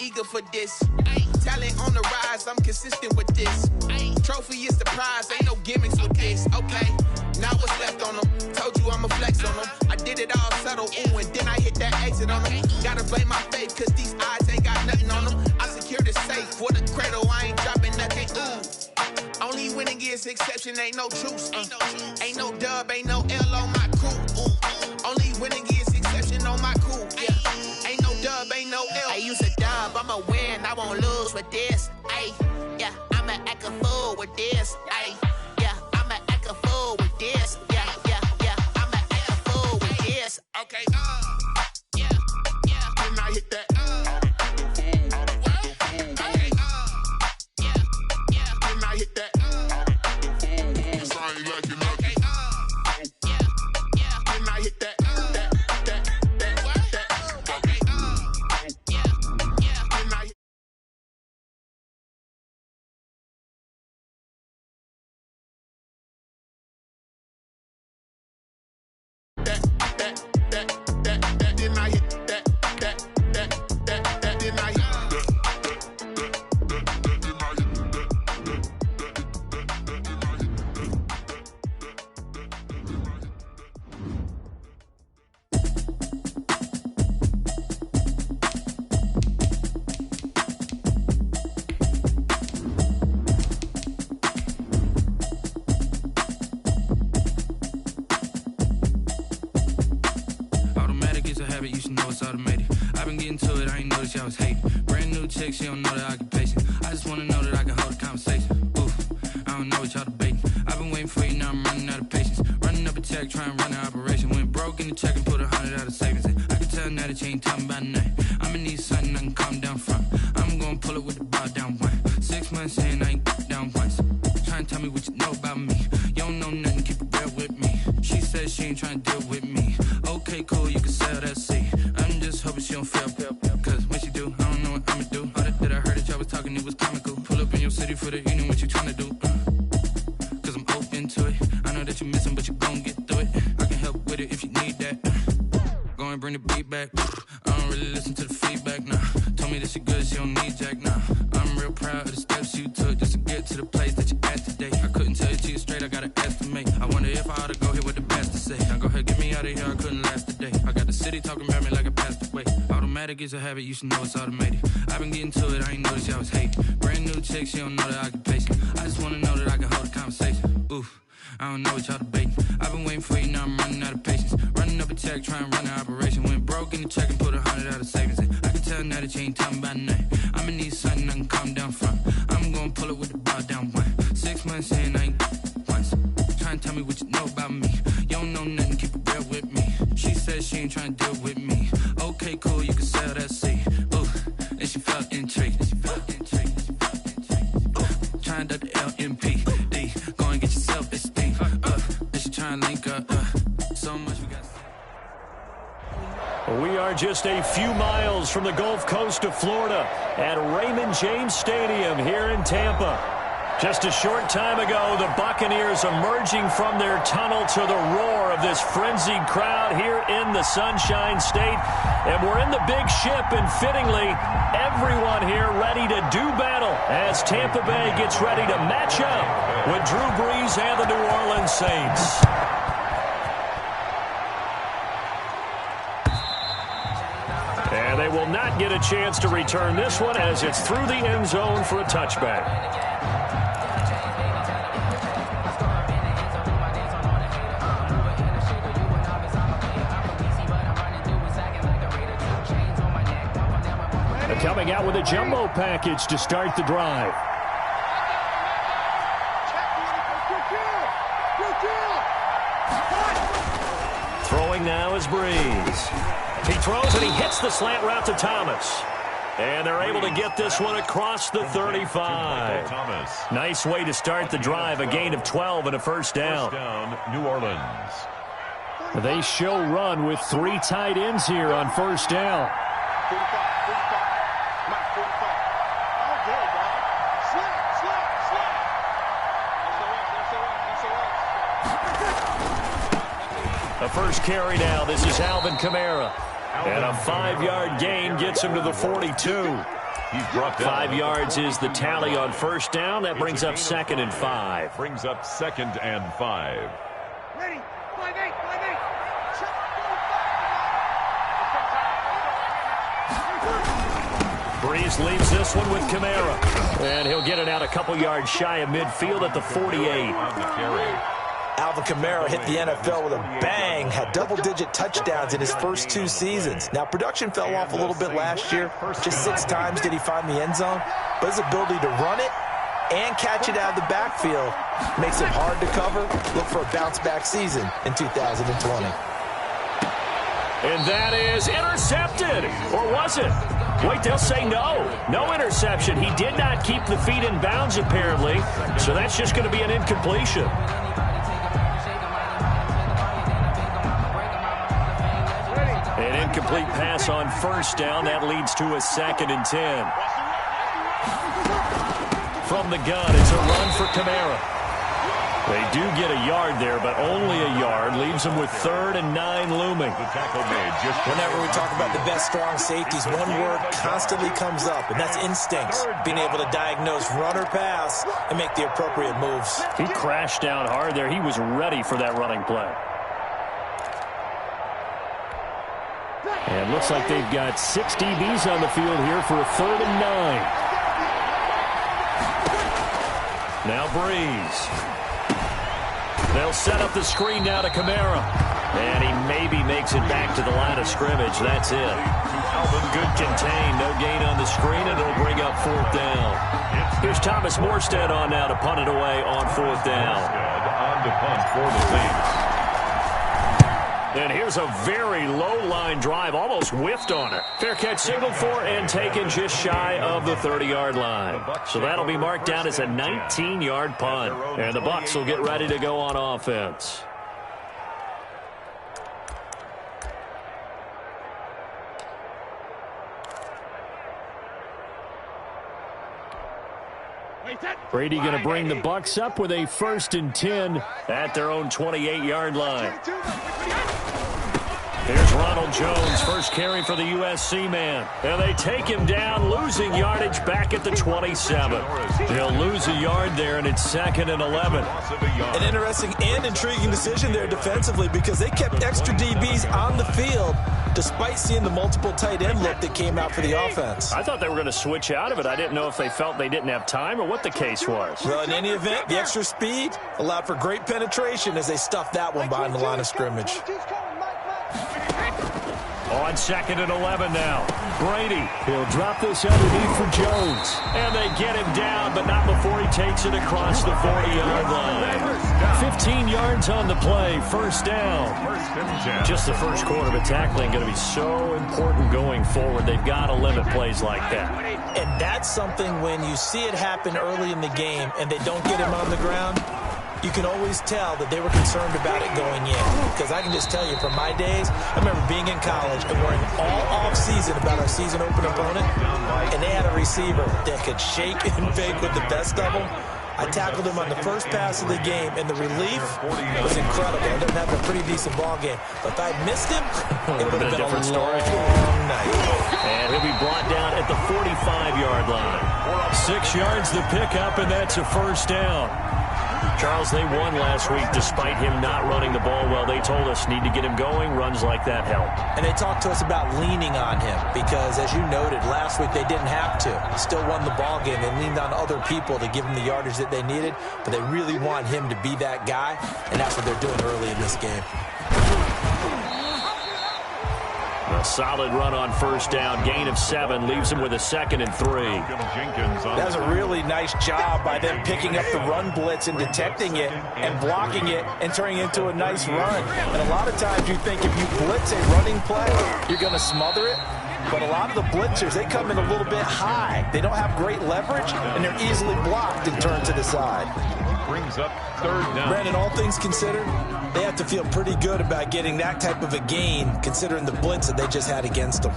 eager for this. Talent on the rise, I'm consistent with this. Trophy is the prize, ain't no gimmicks with this. Okay, now what's left on them? Told you I'ma flex on them. I did it all subtle, ooh, and then I hit that exit on them. Gotta blame my faith, cause these eyes ain't got nothing on them. I secured the safe for the cradle, I ain't dropping nothing, ooh. Only winning is exception, ain't no truce. Ain't no dub, ain't no L on my crew, ooh. Only winning is exception on my crew, yeah. Ain't no dub, ain't no L. I use a dub, I'ma win, I won't lose with this. Ay, yeah, I'ma act a fool with this. Ay, yeah, I'ma act a fool with this. Yeah, yeah, yeah, I'ma act a fool with this. Okay, yeah, yeah. Then I hit that. Okay, yeah, yeah. Then I hit that. Cause I ain't like it nothing. Yeah, yeah. Then I hit that. She don't know the occupation. I just wanna know that I can hold a conversation. Oof, I don't know what y'all debating. I've been waiting for you, now I'm running out of patience. Running up a check, trying to run an operation. Went broke in the check and put 100 out of savings in. I can tell now that you ain't talking about nothing. I'ma need something I can calm down from. I'm gonna pull it with the bar down one. 6 months in, I ain't down once. Trying to tell me what you know about me. You don't know nothing, keep it real with me. She said she ain't trying to deal with me. Okay, cool, you can sell that seat. I'm just hoping she don't feel. Cause when she do, I don't know what I'ma do. That I heard that y'all was talking, it was comical. Pull up in your city for the evening, what you tryna do? Cause I'm open to it. I know that you're missing, but you gon' get through it. I can help with it if you need that. Go and bring the beat back. I don't really listen to the feedback, nah. Told me that she good, she don't need jack, nah. I'm real proud of the steps you took just to get to the place that you're at today. I couldn't tell you to you straight, I gotta estimate. I wonder if I ought to go here with the best to say. Now go ahead, get me out of here, I couldn't last today. I got the city talking about me like I passed away. Automatic is a habit, you should know it's automated. I've been getting to it, I ain't noticed y'all was hating. Brand new chick, she don't know the occupation. I just wanna know that I can hold a conversation. Oof, I don't know what y'all debating. I've been waiting for you, now I'm running out of patience. Running up a check, trying to run an operation. Went broke in the check and put 100 out of savings in. I can tell now that you ain't talking about nothing. I'ma need something I can calm down from. I'm gonna pull it with the bar down one. 6 months in, I ain't once. Trying to tell me what you know about me. You don't know nothing, keep it real with me. She said she ain't trying to deal with me. Okay, cool, you can sell that seat. Ooh, and she felt intrigued. Trying to the LMPD. Go and get your self-esteem. And she trying to link up. So much we got. We are just a few miles from the Gulf Coast of Florida at Raymond James Stadium here in Tampa. Just a short time ago, the Buccaneers emerging from their tunnel to the roar of this frenzied crowd here in the Sunshine State. And we're in the big ship, and fittingly, everyone here ready to do battle as Tampa Bay gets ready to match up with Drew Brees and the New Orleans Saints. And they will not get a chance to return this one as it's through the end zone for a touchback. Coming out with a jumbo package to start the drive. Throwing now is Brees. He throws and he hits the slant route to Thomas. And they're able to get this one across the 35. Nice way to start the drive. A gain of 12 and a first down. New Orleans. They show run with 3 tight ends here on first down. The first carry now. This is Alvin Kamara. And a 5-yard gain gets him to the 42. He's brought down. 5 yards is the tally on first down. That brings up 2nd and 5. Brings up 2nd and 5. Ready? 5-8, 5-8. Breeze leaves this one with Kamara. And he'll get it out a couple yards shy of midfield at the 48. On the carry. Alvin Kamara hit the NFL with a bang, had double-digit touchdowns in his first 2 seasons. Now, production fell off a little bit last year. Just 6 times did he find the end zone. But his ability to run it and catch it out of the backfield makes it hard to cover. Look for a bounce-back season in 2020. And that is intercepted. Or was it? Wait, they'll say no. No interception. He did not keep the feet in bounds, apparently. So that's just going to be an incompletion. An incomplete pass on first down. That leads to a 2nd and 10. From the gun, it's a run for Kamara. They do get a yard there, but only a yard. Leaves them with 3rd and 9 looming. The tackle made just Whenever we talk about the best strong safeties, one word constantly comes up, and that's instincts. Being able to diagnose run or pass and make the appropriate moves. He crashed down hard there. He was ready for that running play. And looks like they've got 6 DBs on the field here for a 3rd and 9. Now Breeze. They'll set up the screen now to Kamara. And he maybe makes it back to the line of scrimmage. That's it. Good contain. No gain on the screen, and it'll bring up 4th down. Here's Thomas Morstead on now to punt it away on 4th down. on to punt for the Saints. And here's a very low-line drive, almost whiffed on it. Fair catch signaled for and taken just shy of the 30-yard line. So that'll be marked down as a 19-yard punt. And the Bucs will get ready to go on offense. Brady going to bring the Bucs up with a 1st and 10 at their own 28-yard line. Here's Ronald Jones, first carry for the USC man. And they take him down, losing yardage back at the 27. They'll lose a yard there, and it's 2nd and 11. An interesting and intriguing decision there defensively because they kept extra DBs on the field despite seeing the multiple tight end look that came out for the offense. I thought they were going to switch out of it. I didn't know if they felt they didn't have time or what the case was. Well, in any event, the extra speed allowed for great penetration as they stuffed that one behind the line of scrimmage. On 2nd and 11 now. Brady, he'll drop this underneath for Jones. And they get him down, but not before he takes it across the 40-yard line. 15 yards on the play, 1st down. Just the first quarter, but tackling going to be so important going forward. They've got to limit plays like that. And that's something when you see it happen early in the game and they don't get him on the ground, you can always tell that they were concerned about it going in. Because I can just tell you from my days, I remember being in college and worrying all off-season about our season open opponent, and they had a receiver that could shake and bake with the best of them. I tackled him on the first pass of the game, and the relief was incredible. I ended up having a pretty decent ball game. But if I had missed him, it would have been a different story. Night. And he'll be brought down at the 45-yard line. 6 yards the pickup, and that's a 1st down. Charles, they won last week despite him not running the ball well. They told us need to get him going. Runs like that help. And they talked to us about leaning on him because, as you noted, last week they didn't have to. Still won the ball game. They leaned on other people to give them the yardage that they needed, but they really want him to be that guy, and that's what they're doing early in this game. A solid run on 1st down. Gain of 7 leaves him with a 2nd and 3. That was a really nice job by them picking up the run blitz and detecting it and blocking it and turning it into a nice run. And a lot of times you think if you blitz a running play, you're going to smother it. But a lot of the blitzers, they come in a little bit high. They don't have great leverage, and they're easily blocked and turned to the side. Brings up 3rd down. Brandon, all things considered, they have to feel pretty good about getting that type of a gain, considering the blitz that they just had against them.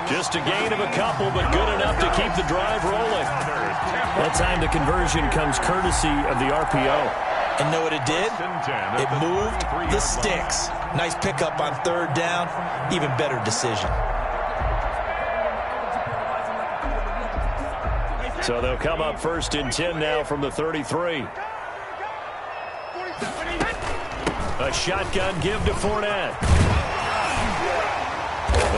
Just a gain gain of a couple, but good enough to keep the drive rolling. That time the conversion comes courtesy of the RPO. And know what it did? It moved the sticks. Nice pickup on third down. Even better decision. So they'll come up 1st and 10 now from the 33. A shotgun give to Fournette.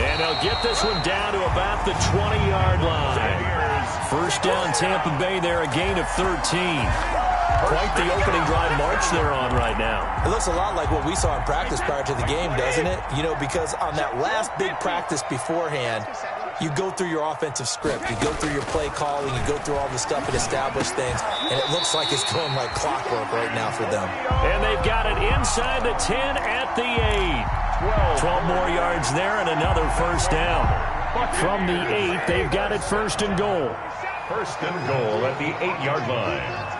And they'll get this one down to about the 20-yard line. First down Tampa Bay there, a gain of 13. Quite the opening drive march they're on right now. It looks a lot like what we saw in practice prior to the game, doesn't it? You know, because on that last big practice beforehand, you go through your offensive script. You go through your play calling. You go through all the stuff and establish things. And it looks like it's going like clockwork right now for them. And they've got it inside the 10 at the 8. 12 more yards there and another first down. From the 8, they've got it 1st and goal. 1st and goal at the 8-yard line.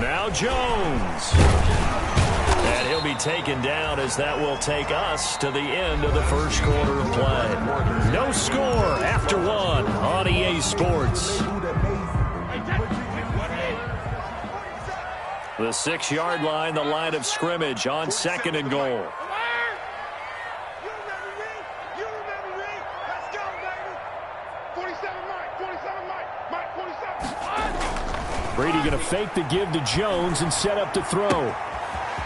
Now Jones. And he'll be taken down as that will take us to the end of the first quarter of play. No score after 1 on EA Sports. The 6-yard line, the line of scrimmage on 2nd and goal. Brady going to fake the give to Jones and set up to throw.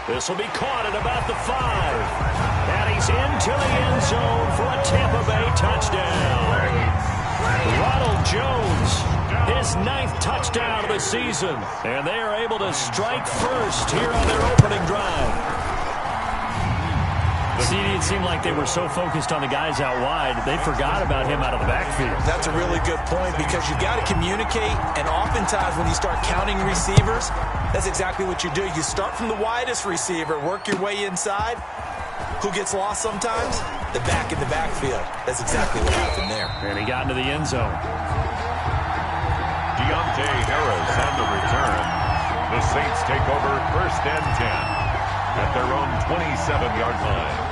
This will be caught at about the 5. And he's into the end zone for a Tampa Bay touchdown. Ronald Jones, his 9th touchdown of the season. And they are able to strike first here on their opening drive. See, it seemed like they were so focused on the guys out wide, they forgot about him out of the backfield. That's a really good point because you've got to communicate, and oftentimes when you start counting receivers, that's exactly what you do. You start from the widest receiver, work your way inside. Who gets lost sometimes? The back in the backfield. That's exactly what happened there. And he got into the end zone. Deontay Harris on the return. The Saints take over 1st and 10 at their own 27-yard line.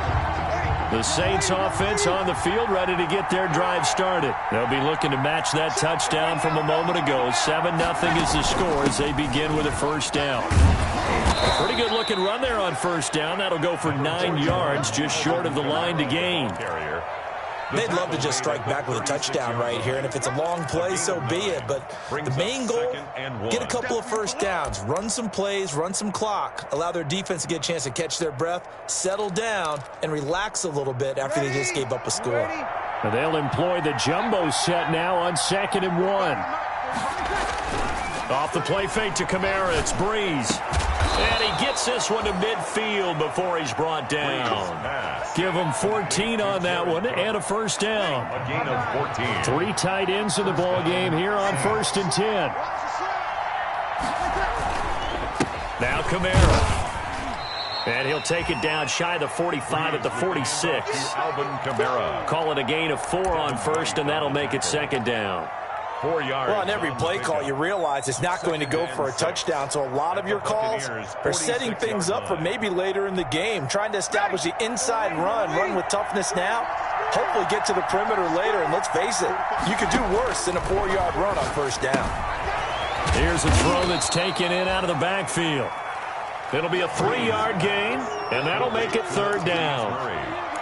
The Saints offense on the field, ready to get their drive started. They'll be looking to match that touchdown from a moment ago. 7-0 is the score as they begin with a first down. A pretty good looking run there on first down. That'll go for 9 yards, just short of the line to gain. They'd love to just strike back with a touchdown right here, and if it's a long play, so be it. But the main goal, get a couple of first downs, run some plays, run some clock, allow their defense to get a chance to catch their breath, settle down, and relax a little bit after they just gave up a score. And they'll employ the jumbo set now on 2nd and 1. Off the play fake to Kamara, it's Breeze. And he gets this one to midfield before he's brought down. Give him 14 on that one and a first down. A gain of 14. 3 tight ends in the ball game here on 1st and 10. Now Kamara. And he'll take it down shy of the 45 at the 46. Alvin Kamara. Call it a gain of 4 on 1st, and that'll make it 2nd down. 4 yards. Well, on every play call, you realize it's not going to go for a touchdown, so a lot of your calls are setting things up for maybe later in the game, trying to establish the inside run with toughness now, hopefully get to the perimeter later, and let's face it, you could do worse than a 4-yard run on first down. Here's a throw that's taken in out of the backfield. It'll be a 3-yard gain, and that'll make it 3rd down.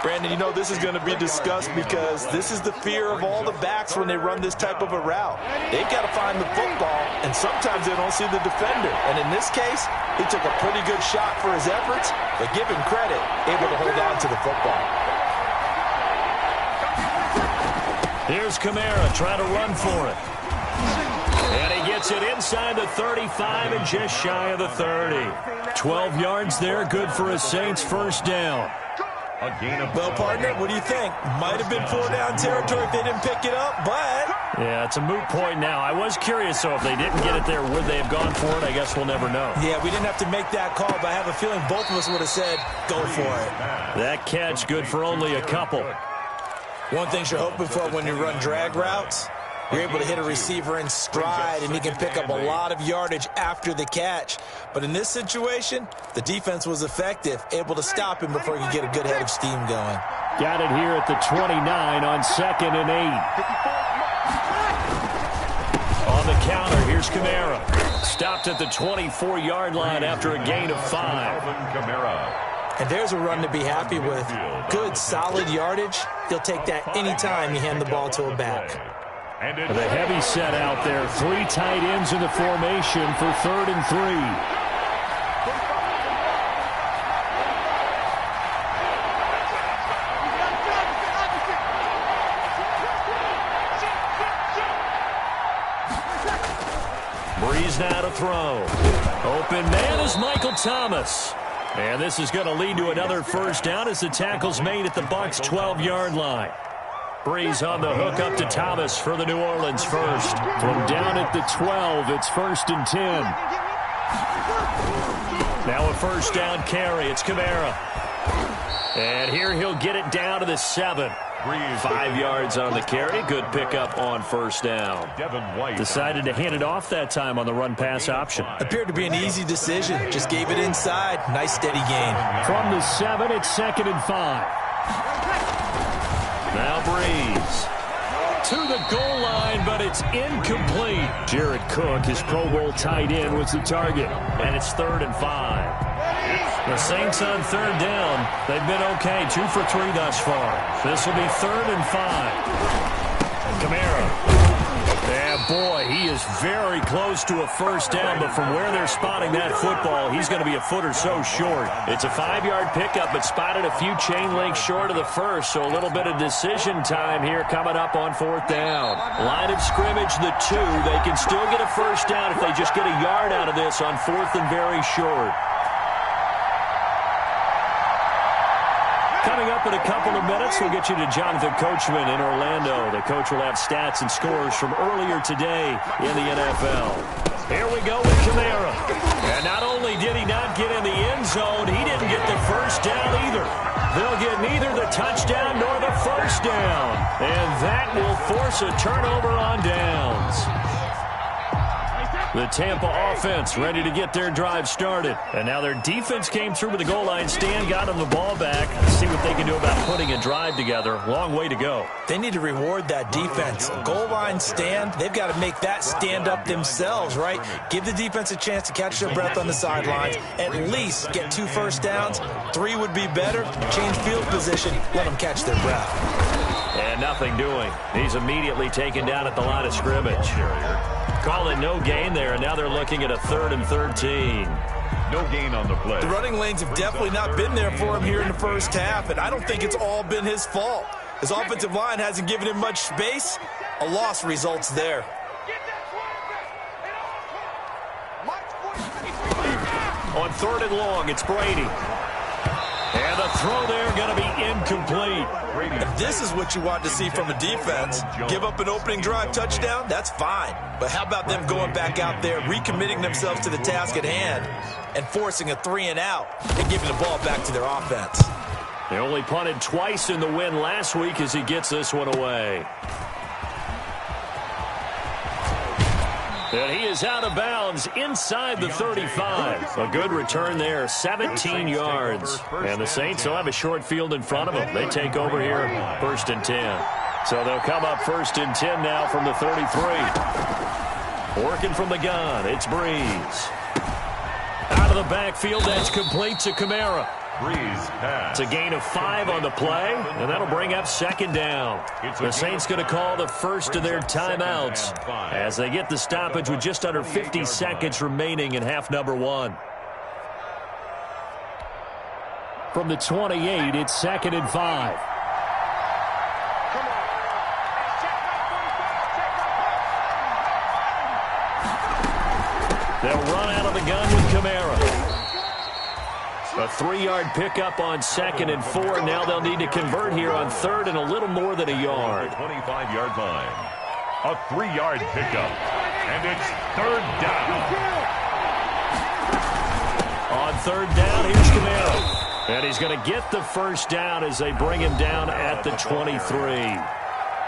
Brandon, you know this is going to be discussed because this is the fear of all the backs when they run this type of a route. They've got to find the football, and sometimes they don't see the defender. And in this case, he took a pretty good shot for his efforts, but give him credit, able to hold on to the football. Here's Kamara trying to run for it. And he gets it inside the 35 and just shy of the 30. 12 yards there, good for a Saints first down. Well, partner, what do you think? Might have been 4-down territory if they didn't pick it up, but... Yeah, it's a moot point now. I was curious, so if they didn't get it there, would they have gone for it? I guess we'll never know. Yeah, we didn't have to make that call, but I have a feeling both of us would have said, go for it. That catch good for only a couple. One thing you're hoping for when you run drag routes, You're able to hit a receiver in stride, and he can pick up a lot of yardage after the catch. But in this situation, the defense was effective, able to stop him before he could get a good head of steam going. Got it here at the 29 on 2nd and 8. On the counter, here's Kamara. Stopped at the 24-yard line after a gain of 5. And there's a run to be happy with. Good, solid yardage. He'll take that anytime you hand the ball to a back. The heavy set out there. 3 tight ends in the formation for 3rd and 3. Breeze now to throw. Open man is Michael Thomas. And this is going to lead to another first down as the tackle's made at the Bucs' 12-yard line. Breeze on the hook up to Thomas for the New Orleans first. From down at the 12, it's 1st and 10. Now a first down carry. It's Kamara. And here he'll get it down to the 7. 5 yards on the carry. Good pickup on first down. Decided to hand it off that time on the run-pass option. Appeared to be an easy decision. Just gave it inside. Nice steady gain. From the 7, it's 2nd and 5. Now Breeze. To the goal line, but it's incomplete. Jared Cook, his Pro Bowl tight end, was the target. And it's 3rd and 5. The Saints on 3rd down. They've been okay. 2 for 3 thus far. This will be 3rd and 5. Kamara. Yeah, boy, he is very close to a first down, but from where they're spotting that football, he's going to be a foot or so short. It's a 5-yard pickup, but spotted a few chain links short of the first, so a little bit of decision time here coming up on 4th down. Line of scrimmage, the 2. They can still get a first down if they just get a yard out of this on 4th and very short. Coming up in a couple of minutes, we'll get you to Jonathan Coachman in Orlando. The coach will have stats and scores from earlier today in the NFL. Here we go with Kamara. And not only did he not get in the end zone, he didn't get the first down either. They'll get neither the touchdown nor the first down. And that will force a turnover on downs. The Tampa offense ready to get their drive started. And now their defense came through with the goal line stand, got them the ball back. Let's see what they can do about putting a drive together. Long way to go. They need to reward that defense. Goal line stand, they've got to make that stand up themselves, right? Give the defense a chance to catch their breath on the sidelines. At least get 2 first downs. 3 would be better. Change field position. Let them catch their breath. And nothing doing. He's immediately taken down at the line of scrimmage. Call it no gain there, and now they're looking at a 3rd and 13. No gain on the play. The running lanes have definitely not been there for him here in the first half, and I don't think it's all been his fault. His offensive line hasn't given him much space. A loss results there. On 3rd and long, it's Brady. And the throw there going to be incomplete. If this is what you want to see from a defense, give up an opening drive touchdown, that's fine. But how about them going back out there, recommitting themselves to the task at hand, and forcing a 3 and out and giving the ball back to their offense. They only punted twice in the win last week as he gets this one away. And he is out of bounds inside the 35. A good return there, 17 yards. And the Saints will have a short field in front of them. They take over here, 1st and 10. So they'll come up 1st and 10 now from the 33. Working from the gun, it's Breeze. Out of the backfield, that's complete to Kamara. Breeze pass. It's a gain of 5 on the play, and that'll bring up 2nd down. The Saints going to call the first of their timeouts as they get the stoppage with just under 50 seconds remaining in half number 1. From the 28, it's 2nd and 5. They'll run out of the gun with Kamara. A 3-yard pickup on 2nd and 4. Now they'll need to convert here on 3rd and a little more than a yard. 25-yard line. A 3-yard pickup. And it's 3rd down. On 3rd down, here's Kamara. And he's going to get the first down as they bring him down at the 23.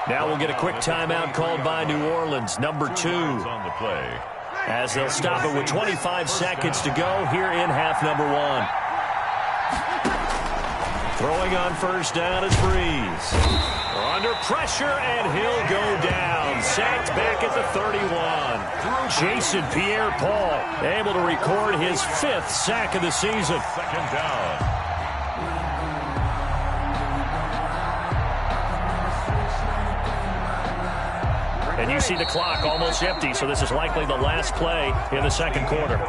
Now we'll get a quick timeout called by New Orleans, number 2. On the play. As they'll stop it with 25 seconds to go here in half number 1. Throwing on first down is Breeze. Under pressure, and he'll go down. Sacked back at the 31. Jason Pierre-Paul able to record his 5th sack of the season. Second down. And you see the clock almost empty, so this is likely the last play in the second quarter.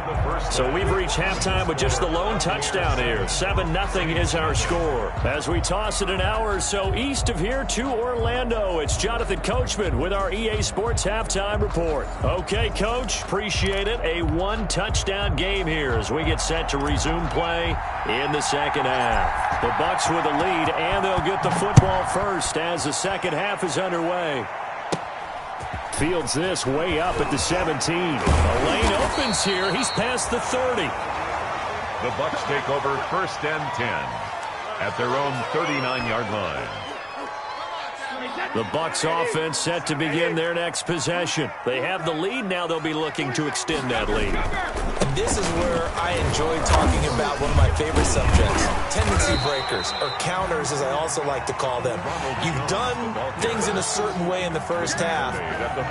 So we've reached halftime with just the lone touchdown here. 7-0 is our score. As we toss it an hour or so east of here to Orlando, it's Jonathan Coachman with our EA Sports Halftime Report. Okay, Coach, appreciate it. A 1-touchdown game here as we get set to resume play in the second half. The Bucs with the lead, and they'll get the football first as the second half is underway. Fields this way up at the 17. The lane opens here. He's past the 30. The Bucs take over first and 10 at their own 39-yard line. The Bucs offense set to begin their next possession. They have the lead. Now they'll be looking to extend that lead. And this is where I enjoy talking about one of my favorite subjects, tendency breakers, or counters as I also like to call them. You've done things in a certain way in the first half,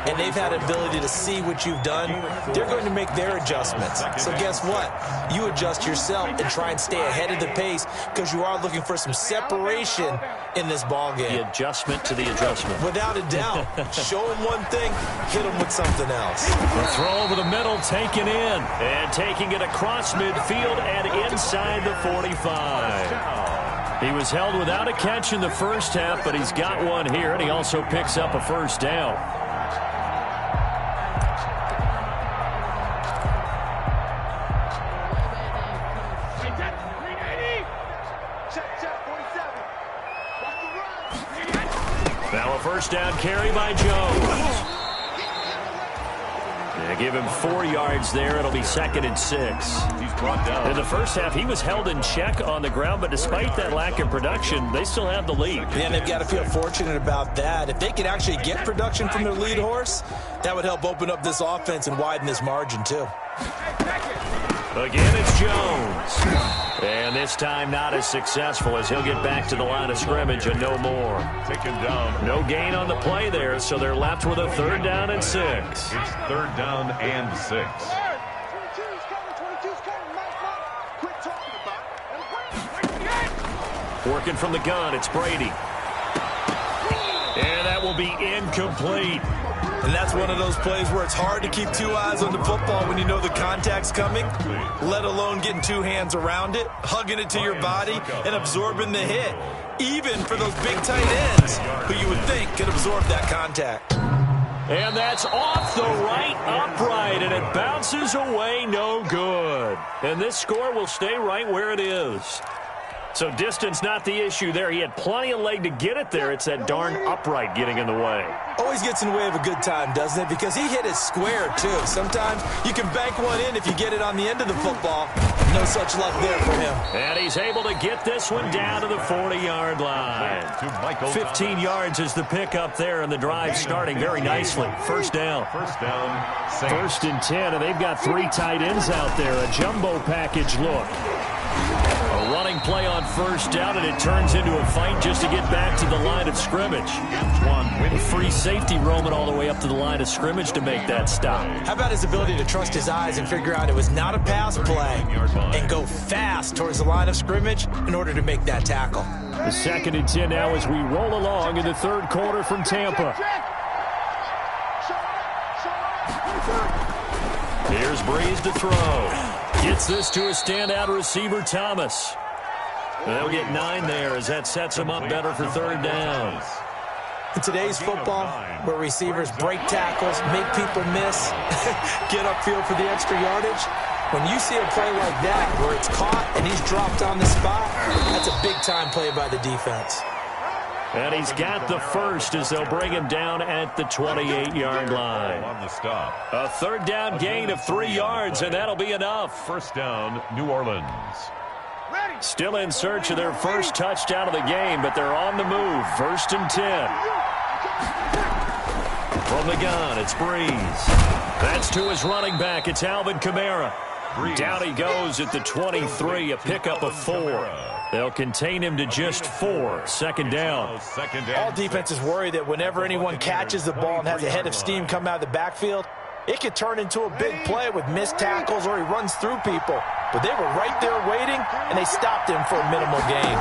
and they've had ability to see what you've done. They're going to make their adjustments. So guess what? You adjust yourself and try and stay ahead of the pace because you are looking for some separation in this ball game. The adjustment to the adjustment. Without a doubt. Show them one thing, hit them with something else. The throw over the middle, taken in, and taking it across midfield and inside the 45. He was held without a catch in the first half, but he's got one here, and he also picks up a first down. Now a first down carry by Jones. They give him 4 yards there. It'll be 2nd and 6. He's brought down. In the first half, he was held in check on the ground, but despite that lack of production, they still have the lead. And they've got to feel fortunate about that. If they could actually get production from their lead horse, that would help open up this offense and widen this margin too. Again, it's Jones. And this time not as successful as he'll get back to the line of scrimmage and no more. Taken down. No gain on the play there, so they're left with a 3rd down and 6. It's 3rd down and 6. Working from the gun, it's Brady. And that will be incomplete. And that's one of those plays where it's hard to keep 2 eyes on the football when you know the contact's coming, let alone getting 2 hands around it, hugging it to your body, and absorbing the hit, even for those big tight ends who you would think could absorb that contact. And that's off the right upright, and it bounces away, no good. And this score will stay right where it is. So distance not the issue there. He had plenty of leg to get it there. It's that darn upright getting in the way. Always gets in the way of a good time, doesn't it? Because he hit it square, too. Sometimes you can bank one in if you get it on the end of the football. No such luck there for him. And he's able to get this one down to the 40-yard line. 15 yards is the pickup there, and the drive starting very nicely. First down. First down. Saints. 1st and 10, and they've got 3 tight ends out there. A jumbo package look. A running play on first down, and it turns into a fight just to get back to the line of scrimmage. A free safety roaming all the way up to the line of scrimmage to make that stop. How about his ability to trust his eyes and figure out it was not a pass play and go fast towards the line of scrimmage in order to make that tackle. The 2nd and 10 now as we roll along in the 3rd quarter from Tampa. Here's Breeze to throw. Gets this to a standout receiver, Thomas. They'll get 9 there as that sets him up better for 3rd down. In today's football, where receivers break tackles, make people miss, get upfield for the extra yardage, when you see a play like that where it's caught and he's dropped on the spot, that's a big-time play by the defense. And he's got the first as they'll bring him down at the 28-yard line. On the stop. A 3rd down gain of 3 yards, and that'll be enough. First down, New Orleans. Still in search of their first touchdown of the game, but they're on the move. 1st and 10. From the gun, it's Breeze. That's to his running back. It's Alvin Kamara. Down he goes at the 23, a pickup of 4. They'll contain him to just 4. Second down. All defenses worry that whenever anyone catches the ball and has a head of steam come out of the backfield, it could turn into a big play with missed tackles or he runs through people. But they were right there waiting, and they stopped him for a minimal gain.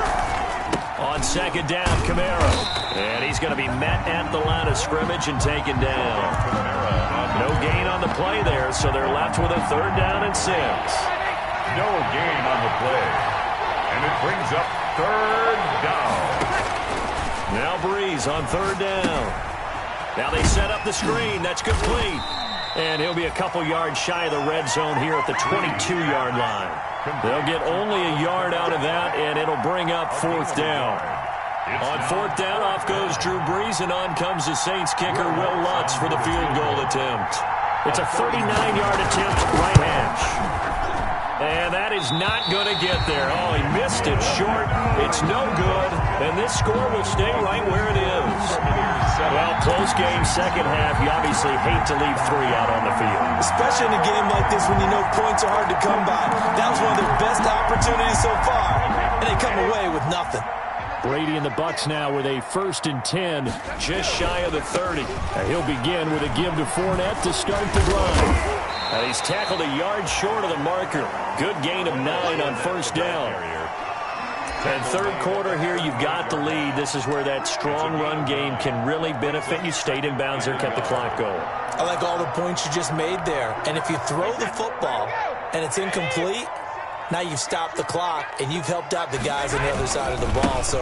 On second down, Kamara. And he's going to be met at the line of scrimmage and taken down. No gain on the play there, so they're left with a 3rd down and 6. No gain on the play. And it brings up 3rd down. Now Breeze on 3rd down. Now they set up the screen. That's complete. And he'll be a couple yards shy of the red zone here at the 22-yard line. They'll get only a yard out of that, and it'll bring up 4th down. On 4th down, off goes Drew Brees, and on comes the Saints kicker, Will Lutz, for the field goal attempt. It's a 39-yard attempt, right hash. And that is not going to get there. Oh, he missed it short. It's no good, and this score will stay right where it is. Well, close game, second half. You obviously hate to leave 3 out on the field. Especially in a game like this when you know points are hard to come by. That was one of their best opportunities so far, and they come away with nothing. Brady and the Bucs now with a 1st and 10, just shy of the 30. He'll begin with a give to Fournette to start the drive. He's tackled a yard short of the marker. Good gain of 9 on 1st down. And 3rd quarter here, you've got the lead. This is where that strong run game can really benefit you. Stayed in bounds there, kept the clock going. I like all the points you just made there. And if you throw the football and it's incomplete, now you've stopped the clock and you've helped out the guys on the other side of the ball. So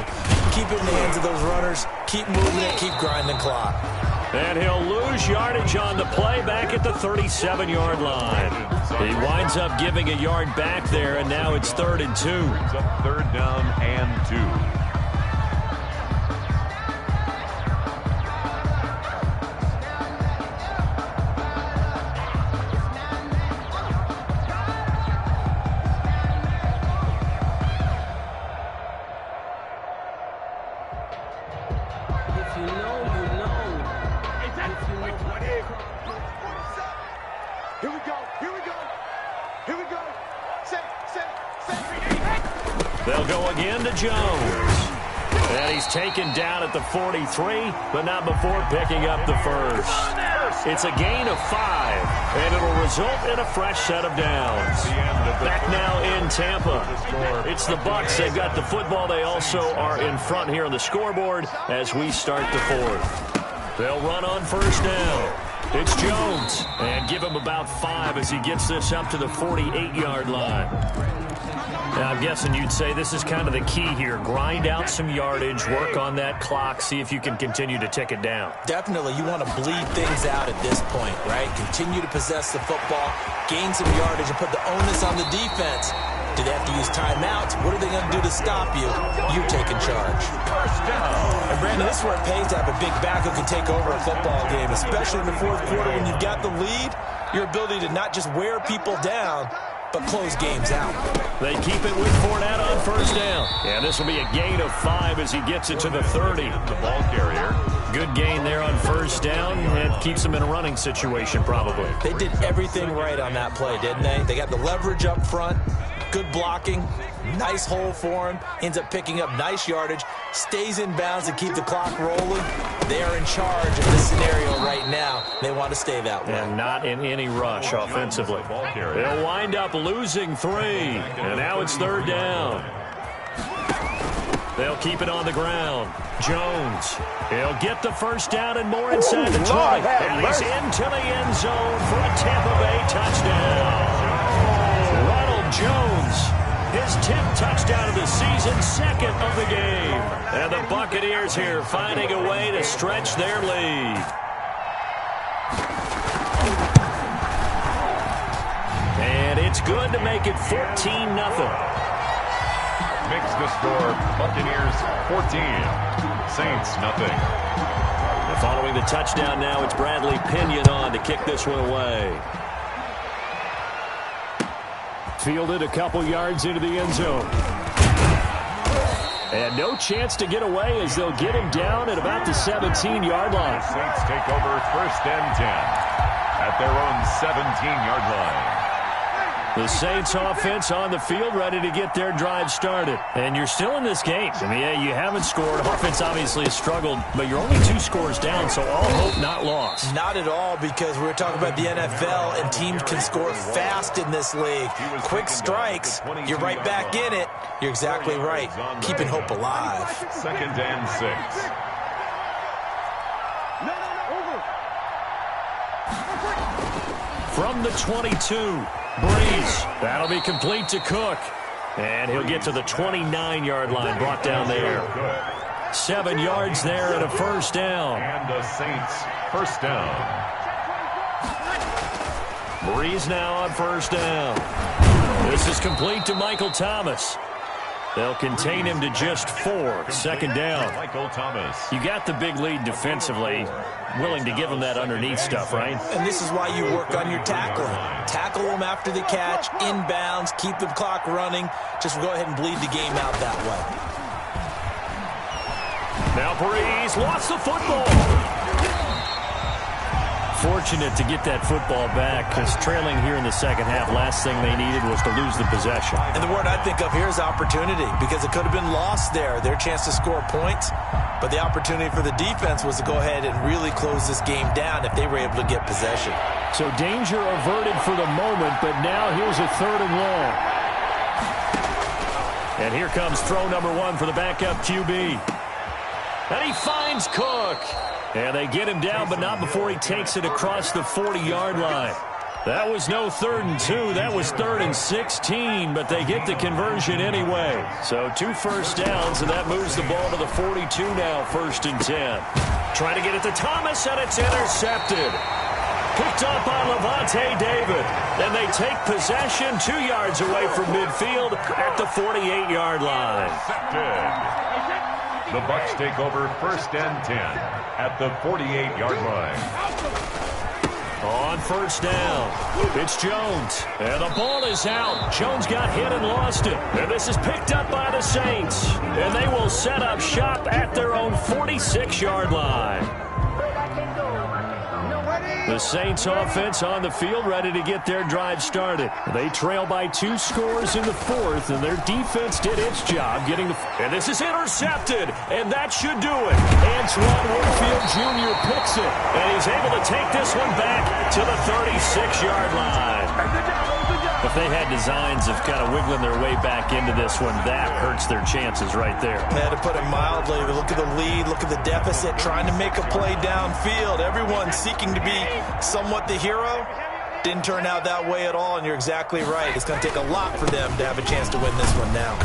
keep it in the hands of those runners. Keep moving it. Keep grinding clock. And he'll lose yardage on the play back at the 37-yard line. He winds up giving a yard back there, and now it's 3rd and 2. It's up 3rd down and 2. They'll go again to Jones. And he's taken down at the 43, but not before picking up the 1st. It's a gain of 5, and it'll result in a fresh set of downs. Back now in Tampa. It's the Bucs. They've got the football. They also are in front here on the scoreboard as we start the 4th. They'll run on 1st down. It's Jones. And give him about 5 as he gets this up to the 48-yard line. Now, I'm guessing you'd say this is kind of the key here. Grind out some yardage, work on that clock, see if you can continue to tick it down. Definitely, you want to bleed things out at this point, right? Continue to possess the football, gain some yardage, and put the onus on the defense. Do they have to use timeouts? What are they going to do to stop you? You're taking charge. And, Brandon, this is where it pays to have a big back who can take over a football game, especially in the 4th quarter when you've got the lead. Your ability to not just wear people down, but close games out. They keep it with Fournette on 1st down. And this will be a gain of 5 as he gets it to the 30. The ball carrier. Good gain there on 1st down. And keeps him in a running situation probably. They did everything right on that play, didn't they? They got the leverage up front. Good blocking. Nice hole for him. Ends up picking up nice yardage. Stays in bounds to keep the clock rolling. They are in charge of this scenario right now. They want to stay that way. And not in any rush offensively. They'll wind up losing 3. And now it's 3rd down. They'll keep it on the ground. Jones. He'll get the 1st down and more inside the 20. And he's into the end zone for a Tampa Bay touchdown. Ronald Jones, his 10th touchdown of the season, 2nd of the game. And the Buccaneers here finding a way to stretch their lead. And it's good to make it 14-0. Makes the score Buccaneers 14, Saints nothing. And following the touchdown now, it's Bradley Pinion on to kick this one away. Fielded a couple yards into the end zone. And no chance to get away as they'll get him down at about the 17-yard line. The Saints take over 1st and 10 at their own 17-yard line. The Saints offense on the field ready to get their drive started. And you're still in this game. I mean, yeah, you haven't scored. Offense obviously has struggled, but you're only 2 scores down, so all hope not lost. Not at all, because we're talking about the NFL, and teams can score fast in this league. Quick strikes, you're right back in it. You're exactly right. Keeping hope alive. 2nd and 6. From the 22. Breeze. That'll be complete to Cook. And he'll get to the 29-yard line, brought down there. 7 yards there and a 1st down. And the Saints 1st down. Breeze now on 1st down. This is complete to Michael Thomas. They'll contain him to just 4. 2nd down. Michael Thomas. You got the big lead defensively. Willing to give him that underneath stuff, right? And this is why you work on your tackling. Tackle them after the catch, inbounds, keep the clock running. Just go ahead and bleed the game out that way. Now Breeze lost the football. Fortunate to get that football back, because trailing here in the 2nd half, last thing they needed was to lose the possession. And the word I think of here is opportunity, because it could have been lost there. Their chance to score points, but the opportunity for the defense was to go ahead and really close this game down if they were able to get possession. So danger averted for the moment, but now here's a 3rd and long. And here comes throw number 1 for the backup QB. And he finds Cook. And they get him down, but not before he takes it across the 40-yard line. That was no 3rd and 2. That was 3rd and 16, but they get the conversion anyway. So 2 first downs, and that moves the ball to the 42 now, 1st and 10. Trying to get it to Thomas, and it's intercepted. Picked up by Levante David. And they take possession 2 yards away from midfield at the 48-yard line. The Bucs take over 1st and 10 at the 48-yard line. On 1st down, it's Jones. And the ball is out. Jones got hit and lost it. And this is picked up by the Saints. And they will set up shop at their own 46-yard line. The Saints offense on the field ready to get their drive started. They trail by 2 scores in the 4th, and their defense did its job getting the... And this is intercepted, and that should do it. Antoine Winfield Jr. picks it, and he's able to take this one back to the 36-yard line. If they had designs of kind of wiggling their way back into this one, that hurts their chances right there. Had to put it mildly. Look at the lead, look at the deficit, trying to make a play downfield. Everyone seeking to be somewhat the hero. Didn't turn out that way at all, and you're exactly right. It's going to take a lot for them to have a chance to win this one now.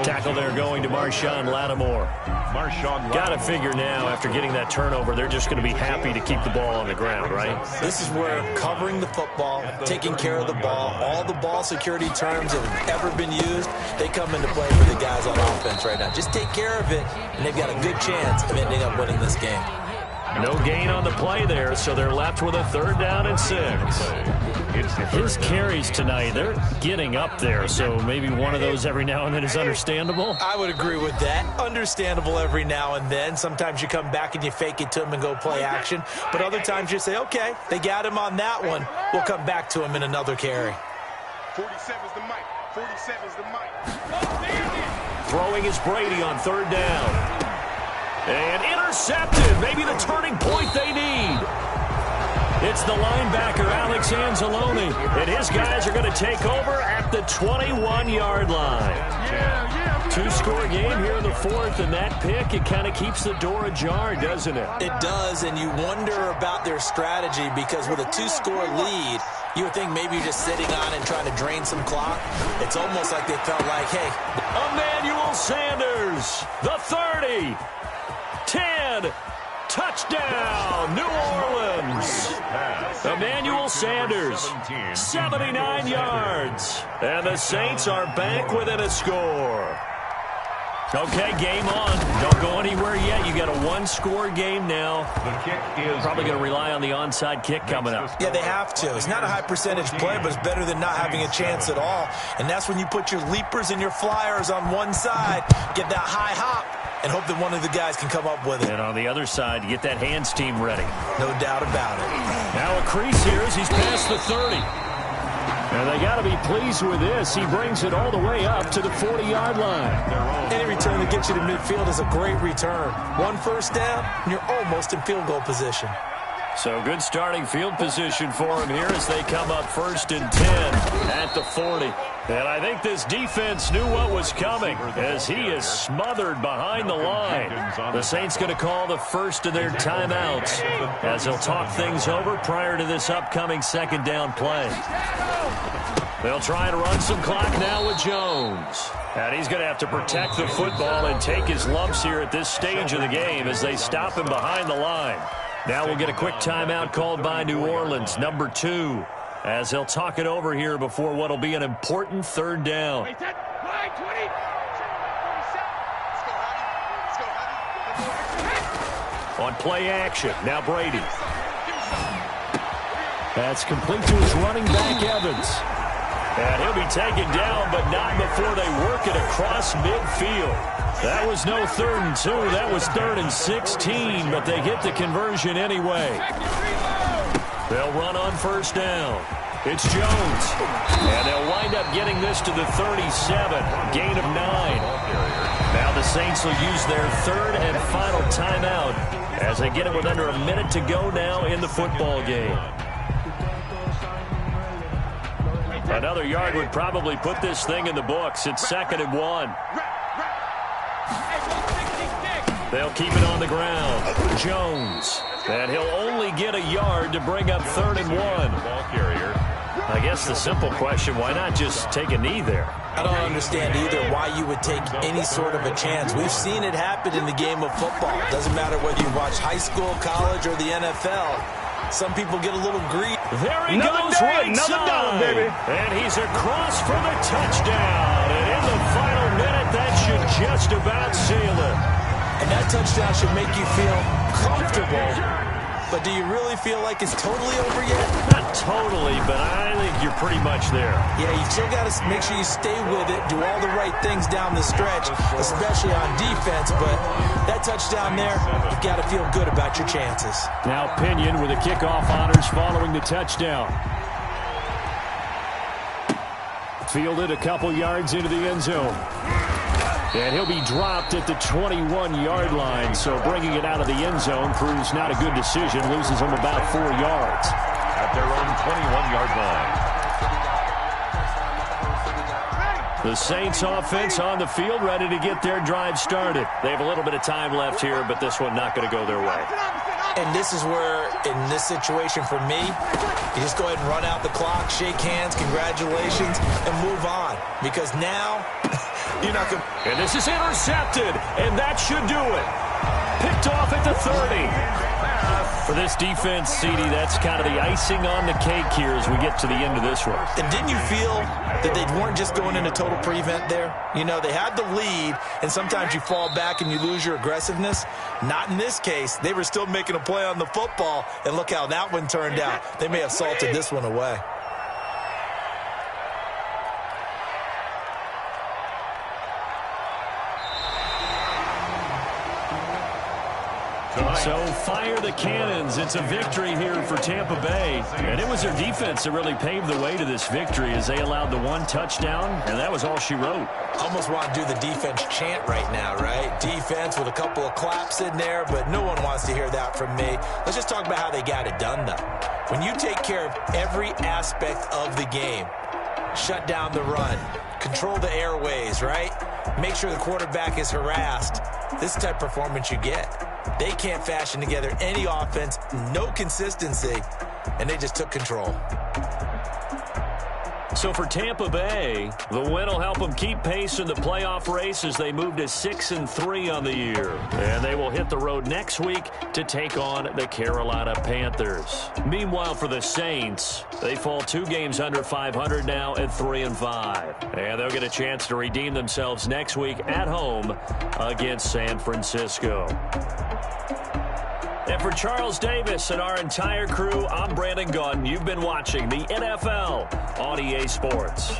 Tackle there going to Marshawn Lattimore. Got to figure now, after getting that turnover, they're just going to be happy to keep the ball on the ground, right? This is where covering the football, taking care of the ball, all the ball security terms that have ever been used, they come into play for the guys on offense right now. Just take care of it, and they've got a good chance of ending up winning this game. No gain on the play there, so they're left with a 3rd down and 6. His carries tonight, they're getting up there, so maybe one of those every now and then is understandable. I would agree with that. Understandable every now and then. Sometimes you come back and you fake it to him and go play action, but other times you say, okay, they got him on that one. We'll come back to him in another carry. 47's the mic. 47's the mic. Throwing is Brady on 3rd down. And intercepted. Maybe the turning point they need. It's the linebacker, Alex Anzalone. And his guys are going to take over at the 21-yard line. 2-score game here in the 4th, and that pick, it kind of keeps the door ajar, doesn't it? It does, and you wonder about their strategy, because with a 2-score lead, you would think maybe you're just sitting on and trying to drain some clock. It's almost like they felt like, hey. Emmanuel Sanders, the 30. 10, touchdown, New Orleans. Emmanuel Sanders, 79 yards. And the Saints are back within a score. Okay, game on. Don't go anywhere yet. You got a one-score game now. The kick is Probably going to rely on the onside kick coming up. Yeah, they have to. It's not a high-percentage play, but it's better than not having a chance at all. And that's when you put your leapers and your flyers on one side, get that high hop, and hope that one of the guys can come up with it. And on the other side, you get that hands team ready. No doubt about it. Now a crease here as he's past the 30. And they got to be pleased with this. He brings it all the way up to the 40-yard line. Any return that gets you to midfield is a great return. One first down, and you're almost in field goal position. So good starting field position for him here as they come up 1st and 10 at the 40. And I think this defense knew what was coming as he is smothered behind the line. The Saints going to call the first of their timeouts as they'll talk things over prior to this upcoming second down play. They'll try to run some clock now with Jones. And he's going to have to protect the football and take his lumps here at this stage of the game as they stop him behind the line. Now we'll get a quick timeout called by New Orleans, number 2, as they'll talk it over here before what will be an important third down. On play action, now Brady. That's complete to his running back, Evans. And he'll be taken down, but not before they work it across midfield. That was no 3rd and 2. That was 3rd and 16, but they get the conversion anyway. They'll run on first down. It's Jones. And they'll wind up getting this to the 37. Gain of 9. Now the Saints will use their 3rd and final timeout as they get it with under a minute to go now in the football game. Another yard would probably put this thing in the books. It's 2nd and 1. They'll keep it on the ground. Jones. And he'll only get a yard to bring up 3rd and 1. ball carrier. I guess the simple question, why not just take a knee there? I don't understand either why you would take any sort of a chance. We've seen it happen in the game of football. It doesn't matter whether you watch high school, college, or the NFL. Some people get a little greedy. There he goes, right side. Baby. And he's across for the touchdown. And in the final minute, that should just about seal it. And that touchdown should make you feel comfortable. But do you really feel like it's totally over yet? Not totally, but I think you're pretty much there. Yeah, you still got to make sure you stay with it, do all the right things down the stretch, especially on defense. But that touchdown there, you got to feel good about your chances. Now Pinion with the kickoff honors following the touchdown. Fielded a couple yards into the end zone. And he'll be dropped at the 21-yard line, so bringing it out of the end zone proves not a good decision. Loses him about 4 yards. At their own 21-yard line. The Saints offense on the field, ready to get their drive started. They have a little bit of time left here, but this one not going to go their way. And this is where, in this situation for me, you just go ahead and run out the clock, shake hands, congratulations, and move on. Because now, you're not going to... And this is intercepted, and that should do it. Picked off at the 30. For this defense, CD, that's kind of the icing on the cake here as we get to the end of this one. And didn't you feel that they weren't just going into total prevent there? You know, they had the lead, and sometimes you fall back and you lose your aggressiveness. Not in this case. They were still making a play on the football, and look how that one turned out. They may have salted this one away. So fire the cannons. It's a victory here for Tampa Bay. And it was their defense that really paved the way to this victory as they allowed the 1 touchdown, and that was all she wrote. Almost want to do the defense chant right now, right? Defense with a couple of claps in there, but no one wants to hear that from me. Let's just talk about how they got it done, though. When you take care of every aspect of the game, shut down the run, control the airways, right? Make sure the quarterback is harassed. This type of performance you get. They can't fashion together any offense, no consistency, and they just took control. So for Tampa Bay, the win will help them keep pace in the playoff race as they move to 6-3 on the year. And they will hit the road next week to take on the Carolina Panthers. Meanwhile, for the Saints, they fall 2 games under 500 now at 3-5. And they'll get a chance to redeem themselves next week at home against San Francisco. And for Charles Davis and our entire crew, I'm Brandon Gaudin. You've been watching the NFL on EA Sports.